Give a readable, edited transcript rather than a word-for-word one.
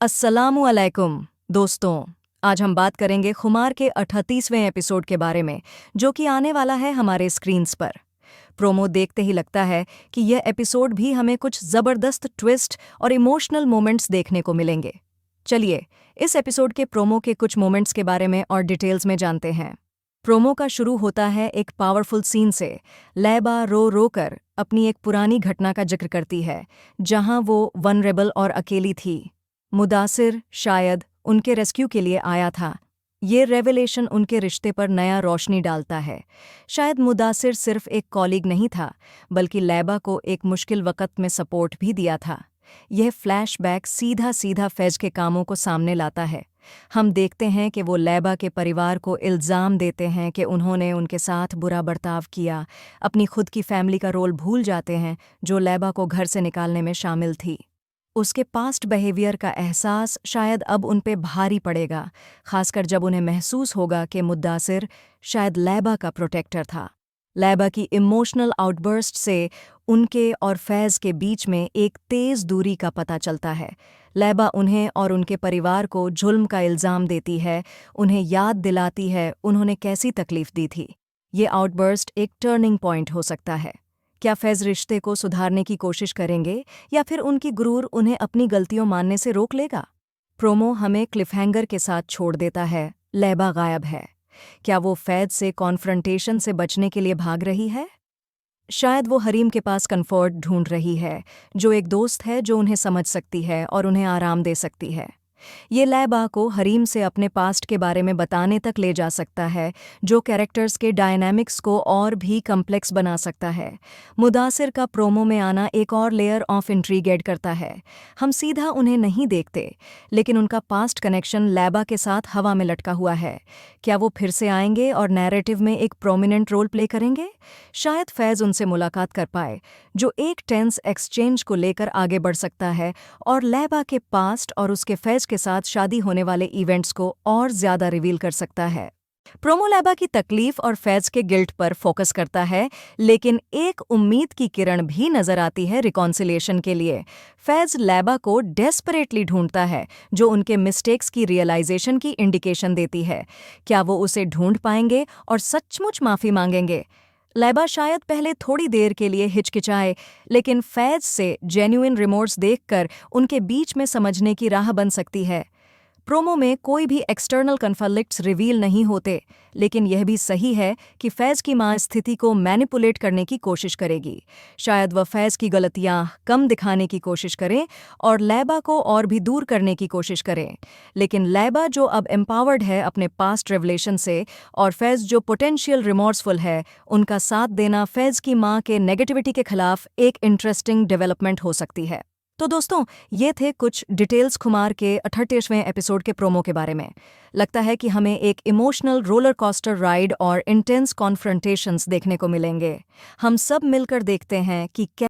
अस्सलामु अलैकुम दोस्तों। आज हम बात करेंगे खुमार के 38वें एपिसोड के बारे में, जो कि आने वाला है हमारे स्क्रीन्स पर। प्रोमो देखते ही लगता है कि यह एपिसोड भी हमें कुछ ज़बरदस्त ट्विस्ट और इमोशनल मोमेंट्स देखने को मिलेंगे। चलिए इस एपिसोड के प्रोमो के कुछ मोमेंट्स के बारे में और डिटेल्स में जानते हैं। प्रोमो का शुरू होता है एक पावरफुल सीन से। लैबा रो रो कर अपनी एक पुरानी घटना का जिक्र करती है, जहां वो वनरेबल और अकेली थी। मुदासिर शायद उनके रेस्क्यू के लिए आया था। ये रेवलेशन उनके रिश्ते पर नया रोशनी डालता है। शायद मुदासिर सिर्फ एक कॉलीग नहीं था, बल्कि लैबा को एक मुश्किल वक़्त में सपोर्ट भी दिया था। यह फ्लैशबैक सीधा सीधा फैज के कामों को सामने लाता है। हम देखते हैं कि वो लैबा के परिवार को इल्ज़ाम देते हैं कि उन्होंने उनके साथ बुरा बर्ताव किया। अपनी खुद की फैमिली का रोल भूल जाते हैं, जो लैबा को घर से निकालने में शामिल थी। उसके पास्ट बिहेवियर का एहसास शायद अब उन पे भारी पड़ेगा, खासकर जब उन्हें महसूस होगा कि मुद्दासिर शायद लैबा का प्रोटेक्टर था। लैबा की इमोशनल आउटबर्स्ट से उनके और फैज़ के बीच में एक तेज़ दूरी का पता चलता है। लैबा उन्हें और उनके परिवार को जुल्म का इल्ज़ाम देती है, उन्हें याद दिलाती है उन्होंने कैसी तकलीफ़ दी थी। ये आउटबर्स्ट एक टर्निंग पॉइंट हो सकता है। क्या फैज़ रिश्ते को सुधारने की कोशिश करेंगे, या फिर उनकी गुरूर उन्हें अपनी गलतियों मानने से रोक लेगा? प्रोमो हमें क्लिफ़हैंगर के साथ छोड़ देता है। लैबा गायब है। क्या वो फैज़ से कॉन्फ्रंटेशन से बचने के लिए भाग रही है? शायद वो हरीम के पास कंफर्ट ढूंढ रही है, जो एक दोस्त है जो उन्हें समझ सकती है और उन्हें आराम दे सकती है। ये लैबा को हरीम से अपने पास्ट के बारे में बताने तक ले जा सकता है, जो कैरेक्टर्स के डायनामिक्स को और भी कम्प्लेक्स बना सकता है। मुदासिर का प्रोमो में आना एक और लेयर ऑफ इंट्रीग ऐड करता है। हम सीधा उन्हें नहीं देखते, लेकिन उनका पास्ट कनेक्शन लैबा के साथ हवा में लटका हुआ है। क्या वो फिर से आएंगे और नैरेटिव में एक प्रोमिनेंट रोल प्ले करेंगे? शायद फैज़ उनसे मुलाकात कर पाए, जो एक टेंस एक्सचेंज को लेकर आगे बढ़ सकता है और लैबा के पास्ट और उसके फैज़ के साथ शादी होने वाले इवेंट्स को और ज़्यादा रिवील कर सकता है। प्रोमो लैबा की तकलीफ और फैज़ के गिल्ट पर फोकस करता है, लेकिन एक उम्मीद की किरण भी नजर आती है रिकॉन्सिलिएशन के लिए। फैज़ लैबा को डेस्परेटली ढूंढता है, जो उनके मिस्टेक्स की रियलाइजेशन की इंडिकेशन देती है। क्या वो उसे ढूंढ पाएंगे और सचमुच माफ़ी मांगेंगे? लैबा शायद पहले थोड़ी देर के लिए हिचकिचाए, लेकिन फैज़ से जेन्युइन रिमोर्स देखकर उनके बीच में समझने की राह बन सकती है। प्रोमो में कोई भी एक्सटर्नल कन्फ्लिक्ट्स रिवील नहीं होते, लेकिन यह भी सही है कि फैज़ की मां स्थिति को मैनिपुलेट करने की कोशिश करेगी। शायद वह फैज़ की गलतियां कम दिखाने की कोशिश करें और लैबा को और भी दूर करने की कोशिश करें। लेकिन लैबा, जो अब एम्पावर्ड है अपने पास्ट रेवलेशन से, और फैज़ जो पोटेंशियल रिमोर्सफुल है, उनका साथ देना फैज़ की मां के नेगेटिविटी के खिलाफ एक इंटरेस्टिंग डेवलपमेंट हो सकती है। तो दोस्तों, ये थे कुछ डिटेल्स खुमार के 38वें एपिसोड के प्रोमो के बारे में। लगता है कि हमें एक इमोशनल रोलर कोस्टर राइड और इंटेंस कॉन्फ्रंटेशंस देखने को मिलेंगे। हम सब मिलकर देखते हैं कि